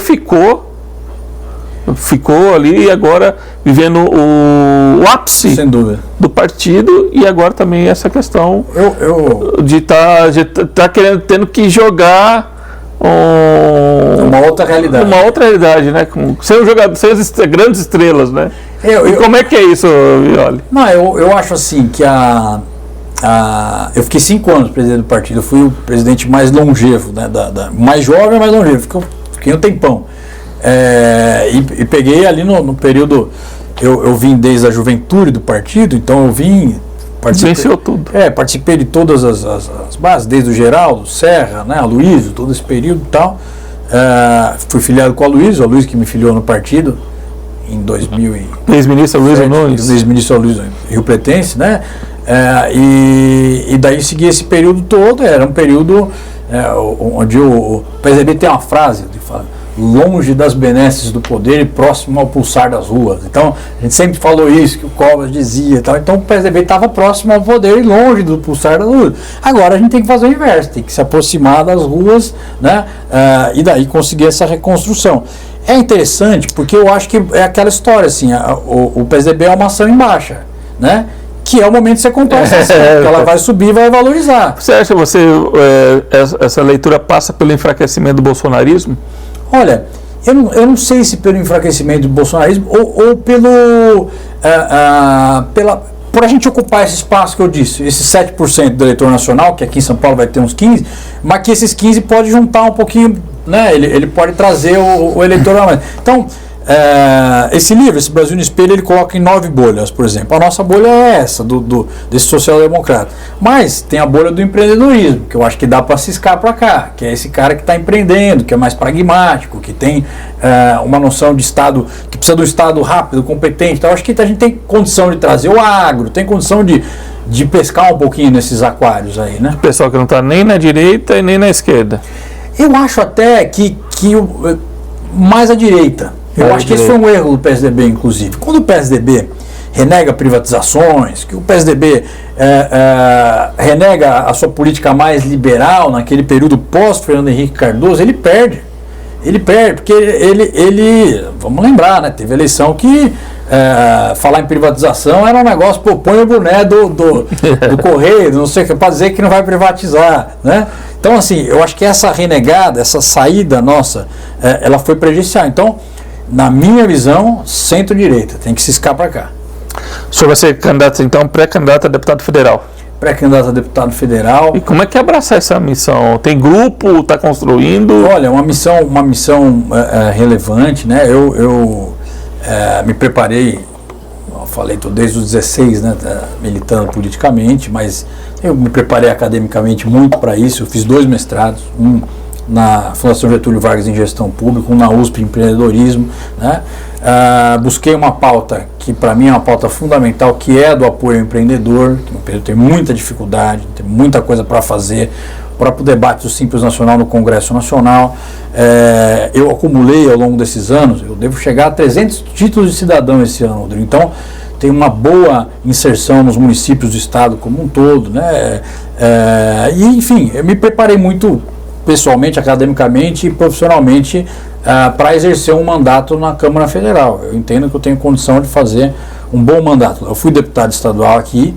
ficou ali e agora vivendo o ápice sem dúvida do partido, e agora também essa questão de estar tendo que jogar uma outra realidade, né? Sem as grandes estrelas, né? Como é que é isso, Violi? Não, eu acho assim que eu fiquei 5 anos presidente do partido, eu fui o presidente mais longevo, né? Mais jovem, mais longevo, fiquei um tempão. E peguei ali no período, eu vim desde a juventude do partido, então eu vim... Venceu tudo. Participei de todas as bases, desde o Geraldo, Serra, né, Aloysio, todo esse período e tal. Fui filiado com o Aloysio que me filiou no partido em 2000. Ex-ministro Aloysio Nunes. Ex-ministro Aloysio Rio-Pretense, né? E daí segui esse período todo, era um período onde o PSDB tem uma frase de fala: longe das benesses do poder e próximo ao pulsar das ruas. Então, a gente sempre falou isso, que o Covas dizia e tal. Então, o PSDB estava próximo ao poder e longe do pulsar das ruas. Agora, a gente tem que fazer o inverso, tem que se aproximar das ruas, né? E daí conseguir essa reconstrução. É interessante, porque eu acho que é aquela história, assim, o PSDB é uma ação em baixa, né? Que é o momento de você comprar essa ação, porque ela vai subir e vai valorizar. Você acha que essa leitura passa pelo enfraquecimento do bolsonarismo? Olha, eu não sei se pelo enfraquecimento do bolsonarismo ou por a gente ocupar esse espaço que eu disse, esse 7% do eleitor nacional, que aqui em São Paulo vai ter uns 15%, mas que esses 15% pode juntar um pouquinho, né? Ele pode trazer o eleitor. Então, esse livro, esse Brasil no Espelho, ele coloca em 9 bolhas, por exemplo. A nossa bolha é essa, desse social-democrata. Mas tem a bolha do empreendedorismo, que eu acho que dá para ciscar para cá, que é esse cara que está empreendendo, que é mais pragmático, que tem uma noção de Estado, que precisa do Estado rápido, competente. Então, eu acho que a gente tem condição de trazer o agro, tem condição de pescar um pouquinho nesses aquários aí, né? O pessoal que não está nem na direita e nem na esquerda. Eu acho até que mais à direita. Eu acho que esse foi um erro do PSDB, inclusive. Quando o PSDB renega privatizações, que o PSDB renega a sua política mais liberal naquele período pós-Fernando Henrique Cardoso, ele perde. Ele perde, porque ele vamos lembrar, né? Teve eleição que falar em privatização era um negócio, pô, põe o boné do Correio, não sei o que, para dizer que não vai privatizar, né? Então, assim, eu acho que essa renegada, essa saída nossa, ela foi prejudicial. Então, na minha visão, centro-direita, tem que se ciscar para cá. O senhor vai ser candidato, então, pré-candidato a deputado federal? Pré-candidato a deputado federal. E como é que abraça essa missão? Tem grupo? Está construindo? Olha, uma missão relevante, né? Eu me preparei, falei, estou desde os 16, né, militando politicamente, mas eu me preparei academicamente muito para isso. Eu fiz 2 mestrados, um na Fundação Getúlio Vargas em Gestão Pública, um na USP em Empreendedorismo, né? Busquei uma pauta que para mim é uma pauta fundamental, que é do apoio ao empreendedor, que o empreendedor tem muita dificuldade, tem muita coisa para fazer. O próprio debate do Simples Nacional no Congresso Nacional, eu acumulei ao longo desses anos, eu devo chegar a 300 títulos de cidadão esse ano, Rodrigo. Então, tem uma boa inserção nos municípios do estado como um todo, né? E, enfim, eu me preparei muito pessoalmente, academicamente e profissionalmente para exercer um mandato na Câmara Federal. Eu entendo que eu tenho condição de fazer um bom mandato. Eu fui deputado estadual aqui,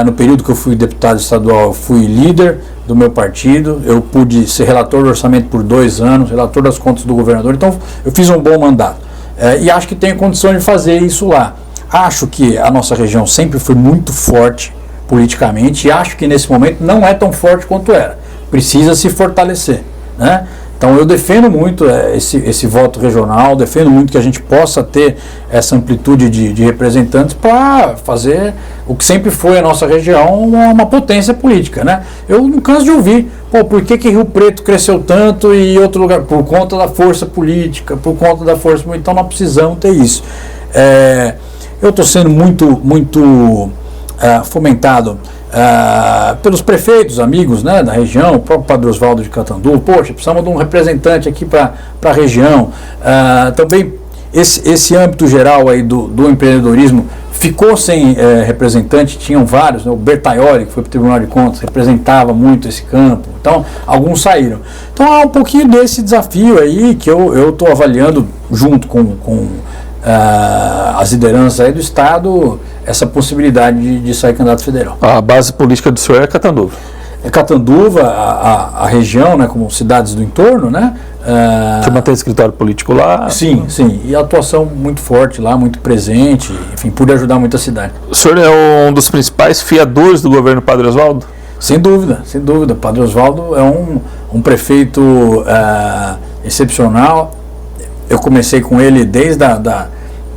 no período que eu fui deputado estadual, eu fui líder do meu partido, eu pude ser relator do orçamento por 2 anos, relator das contas do governador, então eu fiz um bom mandato. E acho que tenho condição de fazer isso lá. Acho que a nossa região sempre foi muito forte politicamente e acho que nesse momento não é tão forte quanto era. Precisa se fortalecer, né? Então eu defendo muito esse voto regional, defendo muito que a gente possa ter essa amplitude de representantes para fazer o que sempre foi a nossa região uma potência política, né? Eu não canso de ouvir, por que Rio Preto cresceu tanto e outro lugar? Por conta da força política, por conta da força política, então nós precisamos ter isso. Eu estou sendo muito fomentado pelos prefeitos, amigos, né, da região, o próprio Padre Osvaldo de Catanduva. Poxa, precisamos de um representante aqui para a região. Também esse âmbito geral aí do empreendedorismo ficou sem representante, tinham vários, né, o Bertaioli, que foi para o Tribunal de Contas, representava muito esse campo, então alguns saíram. Então há um pouquinho desse desafio aí que eu estou avaliando junto com as lideranças aí do Estado, essa possibilidade de sair candidato federal. A base política do senhor é Catanduva? É Catanduva, a região, né, como cidades do entorno, né? Você mantém escritório político lá? Sim, e a atuação muito forte lá, muito presente, enfim, pude ajudar muito a cidade. O senhor é um dos principais fiadores do governo Padre Osvaldo? Sem dúvida. Padre Osvaldo é um prefeito excepcional. Eu comecei com ele desde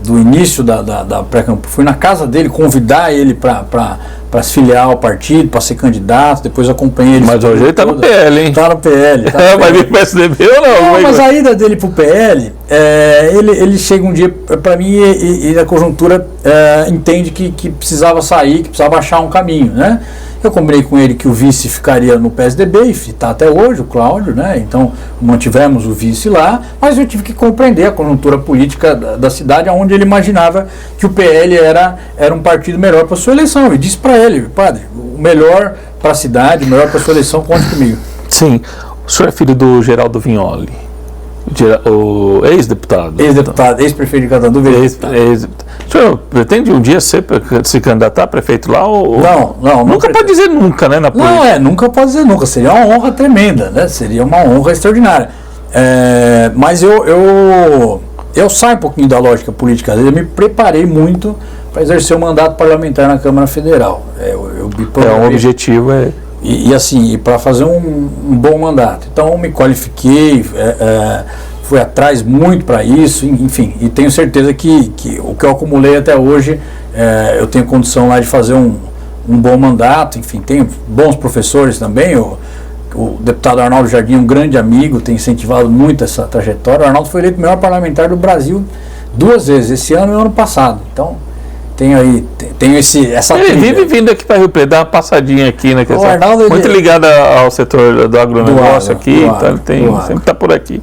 do início da pré-campanha. Fui na casa dele convidar ele para se filiar ao partido, para ser candidato, depois acompanhei ele. Mas hoje ele está no PL, hein? Está no PL. Vai vir para o PSDB ou não? Não, mas a ida dele para o PL, ele chega um dia para mim e a conjuntura entende que precisava sair, que precisava achar um caminho, né? Eu combinei com ele que o vice ficaria no PSDB, e está até hoje, o Cláudio, né? Então mantivemos o vice lá, mas eu tive que compreender a conjuntura política da cidade, onde ele imaginava que o PL era um partido melhor para a sua eleição. E disse para ele, padre, o melhor para a cidade, o melhor para a sua eleição, conte comigo. Sim. O senhor é filho do Geraldo Vignoli, o ex-deputado. Ex-deputado, ex-prefeito de Catanduva. O senhor pretende um dia se candidatar a prefeito lá? Não. Nunca pode dizer nunca, né? Na política. Nunca pode dizer nunca. Seria uma honra tremenda, né? Seria uma honra extraordinária. Mas eu saio um pouquinho da lógica política. Eu me preparei muito para exercer o mandato parlamentar na Câmara Federal. O objetivo é... E assim, para fazer um bom mandato. Então, me qualifiquei, fui atrás muito para isso, enfim, e tenho certeza que o que eu acumulei até hoje, eu tenho condição lá de fazer um bom mandato. Enfim, tenho bons professores também. O deputado Arnaldo Jardim é um grande amigo, tem incentivado muito essa trajetória. O Arnaldo foi eleito o melhor parlamentar do Brasil 2 vezes, esse ano e o ano passado. Então, tenho essa ele vive vindo aqui para Rio Preto, dá uma passadinha aqui na questão. Muito ligado ao setor do agronegócio aqui, então ele sempre está por aqui.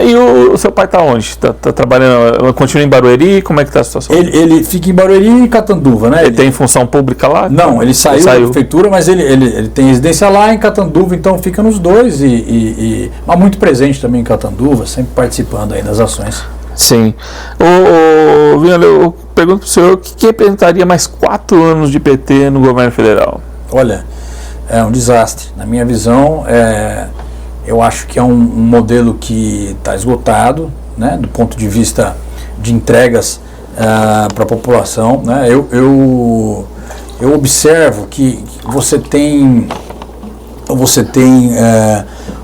E o seu pai está onde? Está trabalhando, continua em Barueri? Como é que está a situação? Ele fica em Barueri e Catanduva, né? Ele tem função pública lá? Não, ele saiu da prefeitura, mas ele tem residência lá em Catanduva, então fica nos dois, mas muito presente também em Catanduva, sempre participando aí das ações. Sim. Vignoli, eu pergunto para o senhor, o que representaria mais 4 anos de PT no governo federal? Olha, é um desastre. Na minha visão, eu acho que é um modelo que está esgotado, né, do ponto de vista de entregas para a população, né? Eu observo que você tem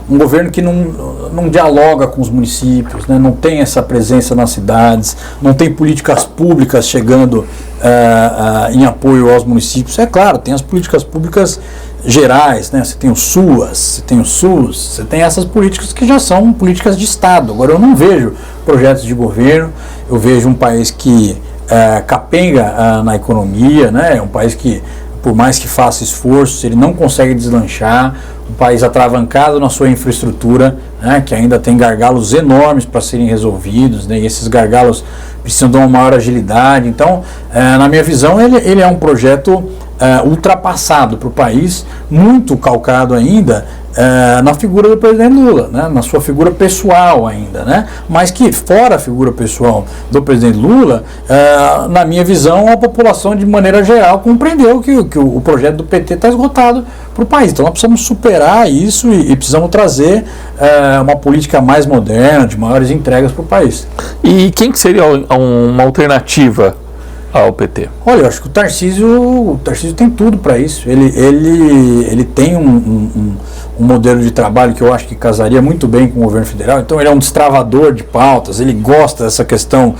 um governo que não dialoga com os municípios, né? Não tem essa presença nas cidades, não tem políticas públicas chegando em apoio aos municípios. É claro, tem as políticas públicas gerais, né? Você tem o SUAS, você tem o SUS, você tem essas políticas que já são políticas de Estado. Agora, eu não vejo projetos de governo, eu vejo um país que capenga na economia, né? É um país que, por mais que faça esforços, ele não consegue deslanchar, um país atravancado na sua infraestrutura, né? Que ainda tem gargalos enormes para serem resolvidos, né? E esses gargalos precisam de uma maior agilidade. Então, na minha visão, ele é um projeto ultrapassado para o país, muito calcado ainda na figura do presidente Lula, né, na sua figura pessoal ainda, né, mas que fora a figura pessoal do presidente Lula, na minha visão, a população de maneira geral compreendeu que o projeto do PT está esgotado para o país. Então nós precisamos superar isso e precisamos trazer uma política mais moderna, de maiores entregas para o país. E quem que seria uma alternativa ao PT? Olha, eu acho que o Tarcísio tem tudo para isso. Ele tem um modelo de trabalho que eu acho que casaria muito bem com o governo federal. Então ele é um destravador de pautas, ele gosta dessa questão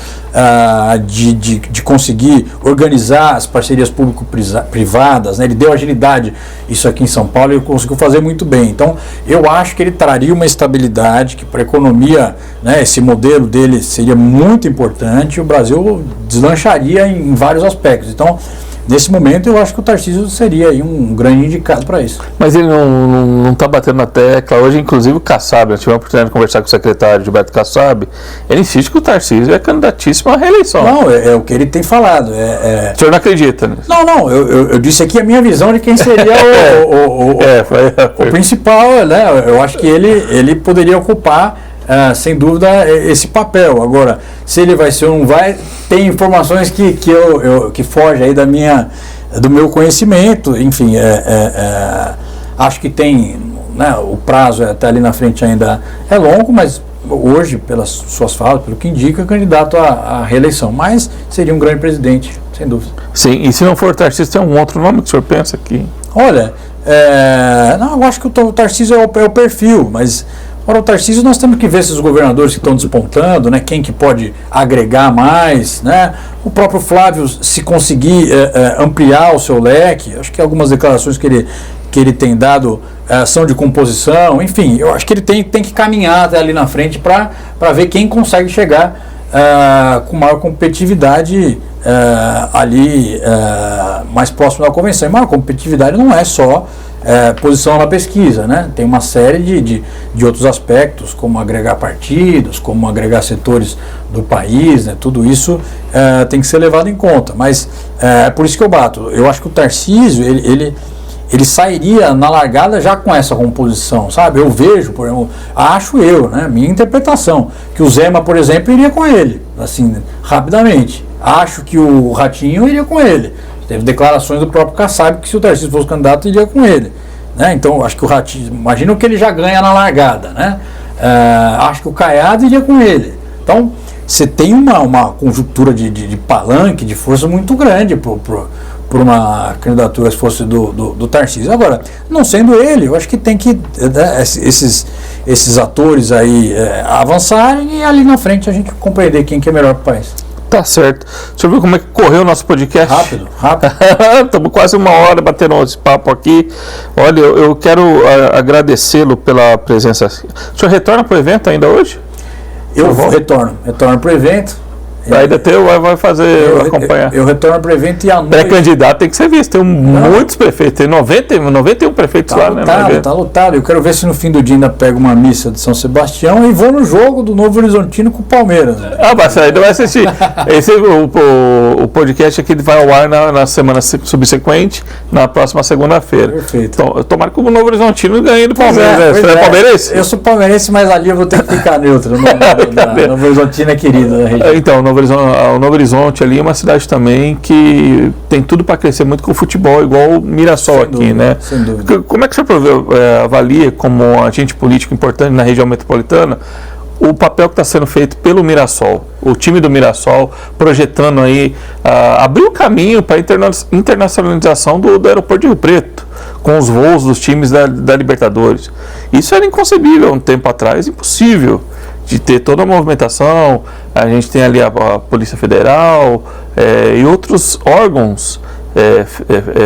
de conseguir organizar as parcerias público-privadas, né? Ele deu agilidade isso aqui em São Paulo e conseguiu fazer muito bem. Então eu acho que ele traria uma estabilidade que para a economia, né, esse modelo dele seria muito importante e o Brasil deslancharia em vários aspectos. Então, nesse momento, eu acho que o Tarcísio seria aí um grande indicado para isso. Mas ele não está batendo na tecla. Hoje, inclusive, o Kassab, eu tive a oportunidade de conversar com o secretário Gilberto Kassab, ele insiste que o Tarcísio é candidatíssimo à reeleição. Não, é o que ele tem falado. O senhor não acredita nisso? Não, eu disse aqui a minha visão de quem seria o principal, né? Eu acho que ele poderia ocupar sem dúvida esse papel. Agora, se ele vai ser ou não vai, tem informações que fogem aí do meu conhecimento. Enfim, acho que tem, né, o prazo até ali na frente ainda é longo, mas hoje, pelas suas falas, pelo que indica, candidato à reeleição. Mas seria um grande presidente, sem dúvida. Sim, e se não for Tarcísio, tem um outro nome que o senhor pensa aqui? Olha, eu acho que o Tarcísio é o perfil, mas para o Tarcísio nós temos que ver se os governadores que estão despontando, né, quem que pode agregar mais, né, o próprio Flávio, se conseguir ampliar o seu leque. Acho que algumas declarações que ele tem dado são de composição. Enfim, eu acho que ele tem que caminhar até ali na frente para ver quem consegue chegar com maior competitividade ali mais próximo da convenção. E maior competitividade não é só posição na pesquisa, né? Tem uma série de outros aspectos, como agregar partidos, como agregar setores do país, né? Tudo isso tem que ser levado em conta. Mas é por isso que eu bato. Eu acho que o Tarcísio, ele sairia na largada já com essa composição, sabe? Eu vejo, por exemplo, né? Minha interpretação, que o Zema, por exemplo, iria com ele, assim, rapidamente. Acho que o Ratinho iria com ele. Teve declarações do próprio Kassab que se o Tarcísio fosse candidato, iria com ele, né? Então, acho que o Ratinho, imagina que ele já ganha na largada, né? Acho que o Caiado iria com ele. Então, você tem uma conjuntura de palanque, de força muito grande por uma candidatura se fosse do Tarcísio. Agora, não sendo ele, eu acho que tem que esses atores aí avançarem e ali na frente a gente compreender quem que é melhor para o país. Tá certo. Deixa eu ver como é que correu o nosso podcast. Rápido. Estamos quase uma hora batendo esse papo aqui. Olha, eu quero agradecê-lo pela presença. O senhor retorna para o evento ainda hoje? Eu retorno para o evento. Ainda vai fazer, acompanhar. Eu retorno para o evento e à noite... Pré-candidato tem que ser visto. Tem muitos prefeitos, tem 91 prefeitos lá, lotado, né? Tá lotado. Eu quero ver se no fim do dia ainda pego uma missa de São Sebastião e vou no jogo do Novo Horizontino com o Palmeiras. Mas ainda vai assistir. O podcast aqui vai ao ar na semana subsequente, na próxima segunda-feira. Perfeito. Então, tomara que o Novo Horizontino ganhe do Palmeiras. Você é palmeirense? Eu sou palmeirense, mas ali eu vou ter que ficar neutro. Novo Horizontino é querido da região. Então, o Novo Horizonte ali é uma cidade também que tem tudo para crescer muito com o futebol, igual o Mirassol aqui, dúvida, né? Sem dúvida. Como é que o senhor avalia como agente político importante na região metropolitana o papel que está sendo feito pelo Mirassol, o time do Mirassol projetando aí, abrir o caminho para a internacionalização do aeroporto de Rio Preto, com os voos dos times da Libertadores. Isso era inconcebível um tempo atrás, impossível de ter toda a movimentação. A gente tem ali a Polícia Federal e outros órgãos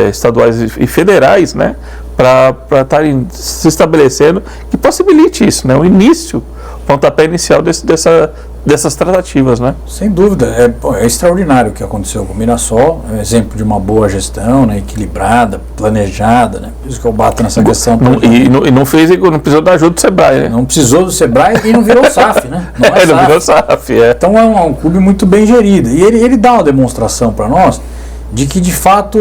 estaduais e federais, né, para estarem se estabelecendo, que possibilite isso, né? O início, o pontapé inicial dessas tratativas, né? Sem dúvida, é extraordinário o que aconteceu com o Mirassol, é um exemplo de uma boa gestão, né, equilibrada, planejada, né? Por isso que eu bato nessa questão. E não precisou da ajuda do Sebrae, né? Não precisou do Sebrae e não virou SAF, né? Não virou SAF, Então é um clube muito bem gerido. E ele dá uma demonstração para nós de que, de fato,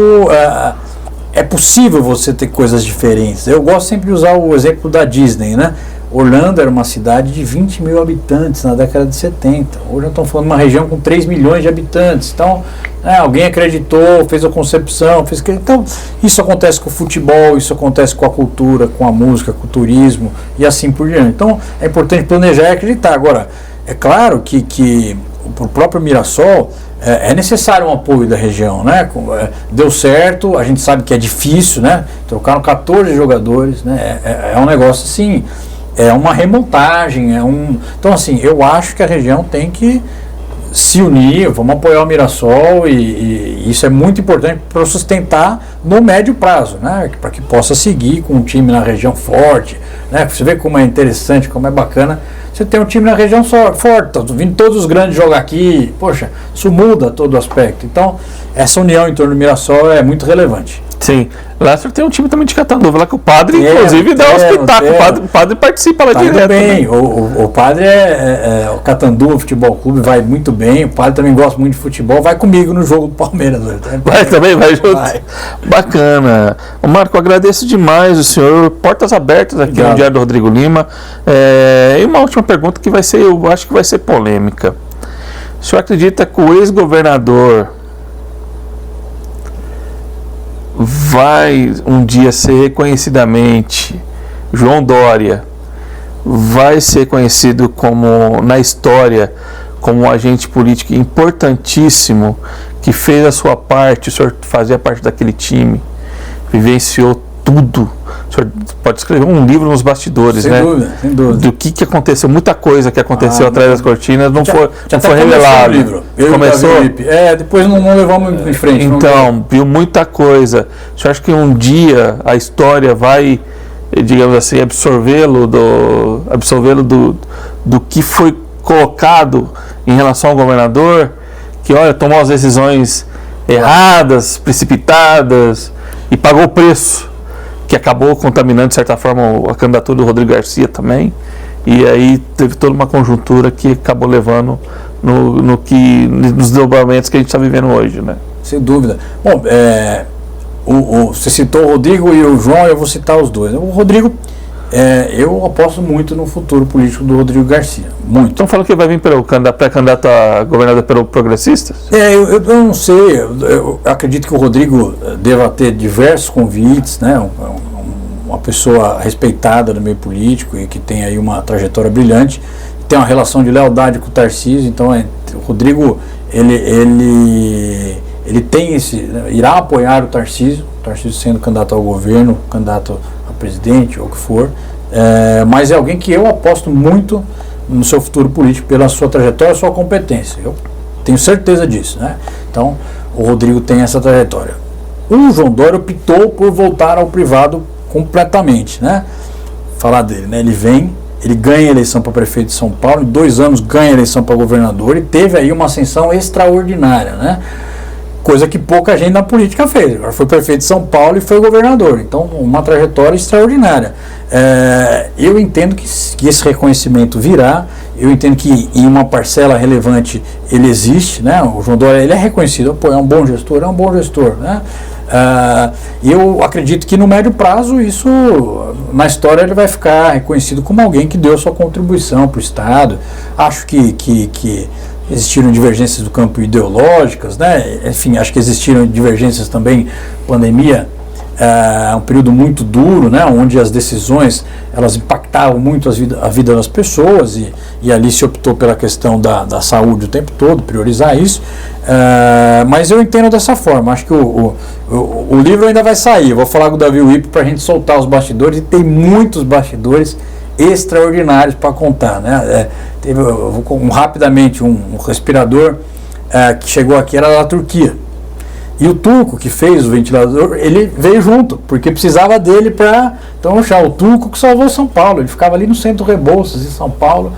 é possível você ter coisas diferentes. Eu gosto sempre de usar o exemplo da Disney, né? Orlando era uma cidade de 20 mil habitantes na década de 70. Hoje nós estamos falando de uma região com 3 milhões de habitantes. Então, alguém acreditou, fez a concepção, Então, isso acontece com o futebol, isso acontece com a cultura, com a música, com o turismo e assim por diante. Então, é importante planejar e acreditar. Agora, é claro que o próprio Mirassol é necessário um apoio da região, né? Deu certo, a gente sabe que é difícil, né? Trocaram 14 jogadores, né? É um negócio assim... É uma remontagem, Então, assim, eu acho que a região tem que se unir, vamos apoiar o Mirassol e isso é muito importante para sustentar no médio prazo, né? Para que possa seguir com um time na região forte, né? Você vê como é interessante, como é bacana. Você tem um time na região forte, tá vindo todos os grandes jogar aqui, poxa, isso muda todo o aspecto. Então, essa união em torno do Mirassol é muito relevante. Sim, lá tem um time também de Catanduva, lá que o padre, inclusive, dá um espetáculo. O padre participa lá direto. Bem. Né? O padre o Catanduva Futebol Clube vai muito bem, o padre também gosta muito de futebol, vai comigo no jogo do Palmeiras. Vai junto. Vai. Bacana. Marco, agradeço demais o senhor, portas abertas aqui no Diário do Rodrigo Lima. E uma última pergunta que eu acho que vai ser polêmica. O senhor acredita que o ex-governador vai um dia ser reconhecidamente, João Dória vai ser conhecido como, na história, como um agente político importantíssimo, que fez a sua parte, o senhor fazia parte daquele time, vivenciou tudo. O senhor pode escrever um livro nos bastidores, sem né? Sem dúvida. Do que aconteceu, muita coisa que aconteceu atrás das cortinas, não foi revelado. O livro. Começou? Depois não levamos em frente. Então, viu muita coisa. O senhor acha que um dia a história vai, digamos assim, absorvê-lo do que foi colocado em relação ao governador, que, olha, tomou as decisões erradas, precipitadas e pagou o preço, que acabou contaminando, de certa forma, a candidatura do Rodrigo Garcia também, e aí teve toda uma conjuntura que acabou levando nos desdobramentos que a gente está vivendo hoje, né? Sem dúvida. Bom, você citou o Rodrigo e o João, eu vou citar os dois. O Rodrigo, eu aposto muito no futuro político do Rodrigo Garcia, muito. Estão falando que vai vir pré-candidato a governador pelo Progressistas? Eu não sei, eu acredito que o Rodrigo deva ter diversos convites, né? Uma pessoa respeitada no meio político e que tem aí uma trajetória brilhante, tem uma relação de lealdade com o Tarcísio, então o Rodrigo, ele tem irá apoiar o Tarcísio sendo candidato ao governo, candidato a presidente ou o que for, mas é alguém que eu aposto muito no seu futuro político pela sua trajetória, sua competência. Eu tenho certeza disso, né? Então, o Rodrigo tem essa trajetória. O João Dória optou por voltar ao privado completamente, né? Falar dele, né? Ele ganha a eleição para prefeito de São Paulo, em 2 anos ganha a eleição para governador e teve aí uma ascensão extraordinária, né? Coisa que pouca gente na política fez. Agora foi prefeito de São Paulo e foi governador. Então, uma trajetória extraordinária. Eu entendo que esse reconhecimento virá. Eu entendo que em uma parcela relevante ele existe, né? O João Dória, ele é reconhecido. Pô, é um bom gestor, né? Eu acredito que no médio prazo isso, na história, ele vai ficar reconhecido como alguém que deu sua contribuição para o Estado. Acho que existiram divergências do campo ideológicas, né? Enfim, acho que existiram divergências também, pandemia, um período muito duro, né? Onde as decisões, elas impactavam muito a vida das pessoas e ali se optou pela questão da saúde o tempo todo, priorizar isso, mas eu entendo dessa forma. Acho que o livro ainda vai sair, eu vou falar com o Davi Wipp para a gente soltar os bastidores, e tem muitos bastidores extraordinários para contar, né? Rapidamente um respirador que chegou aqui era da Turquia E o Turco, que fez o ventilador, ele veio junto, porque precisava dele para... Então, o Turco que salvou São Paulo. Ele ficava ali no Centro Rebouças, em São Paulo,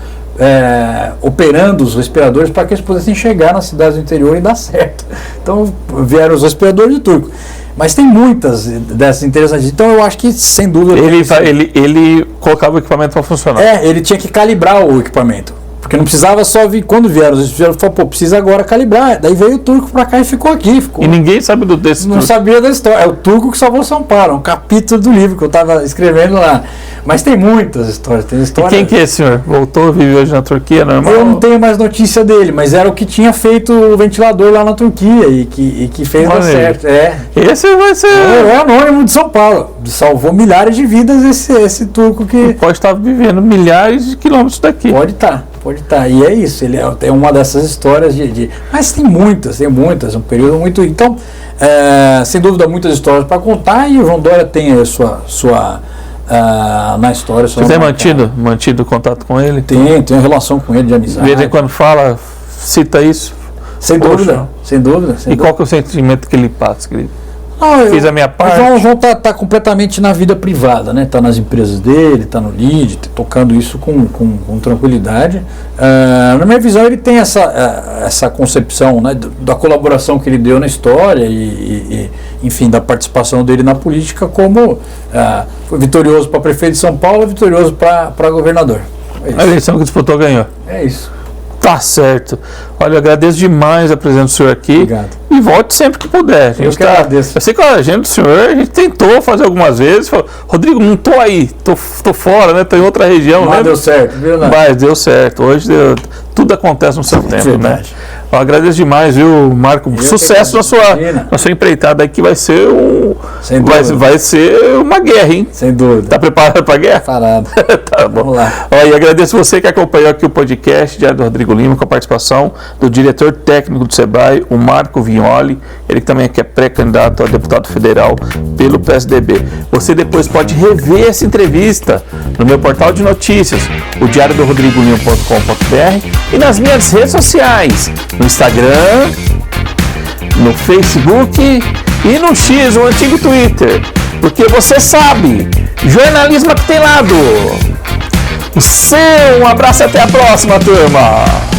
operando os respiradores para que eles pudessem chegar nas cidades do interior e dar certo. Então, vieram os respiradores do Turco. Mas tem muitas dessas interessantes. Então, eu acho que, sem dúvida... Ele colocava o equipamento para funcionar. Ele tinha que calibrar o equipamento. Porque não precisava só vir, quando vieram os estudantes, falou, precisa agora calibrar. Daí veio o Turco pra cá e ficou aqui. E ninguém sabe desse Não sabia da história. É o Turco que salvou São Paulo, um capítulo do livro que eu estava escrevendo lá. Mas tem muitas histórias. E quem que é esse senhor? Voltou, vive hoje na Turquia, normal? Eu não tenho mais notícia dele, mas era o que tinha feito o ventilador lá na Turquia e que fez dar certo. Esse vai ser... É anônimo de São Paulo. Salvou milhares de vidas esse Turco que... Pode estar vivendo milhares de quilômetros daqui. Pode estar. E é isso, ele é uma dessas histórias Mas tem muitas, um período muito... Então, sem dúvida, muitas histórias para contar, e o João Dória tem a sua na história... Você tem mantido contato com ele? Tem uma relação com ele de amizade. De vez em quando fala, cita isso? Sem dúvida. E qual que é o sentimento que ele passa? Fiz a minha parte. O João está completamente na vida privada, né? Está nas empresas dele, está no LID, tocando isso com tranquilidade. Na minha visão, ele tem essa concepção, né, da colaboração que ele deu na história e enfim, da participação dele na política, como foi vitorioso para prefeito de São Paulo, vitorioso para governador. A eleição que disputou ganhou. É isso. Tá certo. Olha, eu agradeço demais a presença do senhor aqui. Obrigado. E volte sempre que puder. Eu que agradeço. Eu sei que a agenda do senhor, a gente tentou fazer algumas vezes. Falou, Rodrigo, não tô aí, tô fora, né? Tô em outra região. Mas deu certo, viu? Mas deu certo. Hoje tudo acontece no seu tempo, né? Eu agradeço demais, viu, Marco? Sucesso na sua empreitada aí, que vai ser vai ser uma guerra, hein? Sem dúvida. Tá preparado para a guerra? Preparado. Tá bom. Vamos lá. E agradeço você que acompanhou aqui o podcast Diário do Rodrigo Lima, com a participação do diretor técnico do SEBRAE, o Marco Vignoli, ele que também é pré-candidato a deputado federal pelo PSDB. Você depois pode rever essa entrevista no meu portal de notícias, o diariodorodrigolima.com.br, e nas minhas redes sociais, no Instagram, no Facebook e no X, o antigo Twitter. Porque você sabe, jornalismo que tem lado. Um abraço e até a próxima, turma!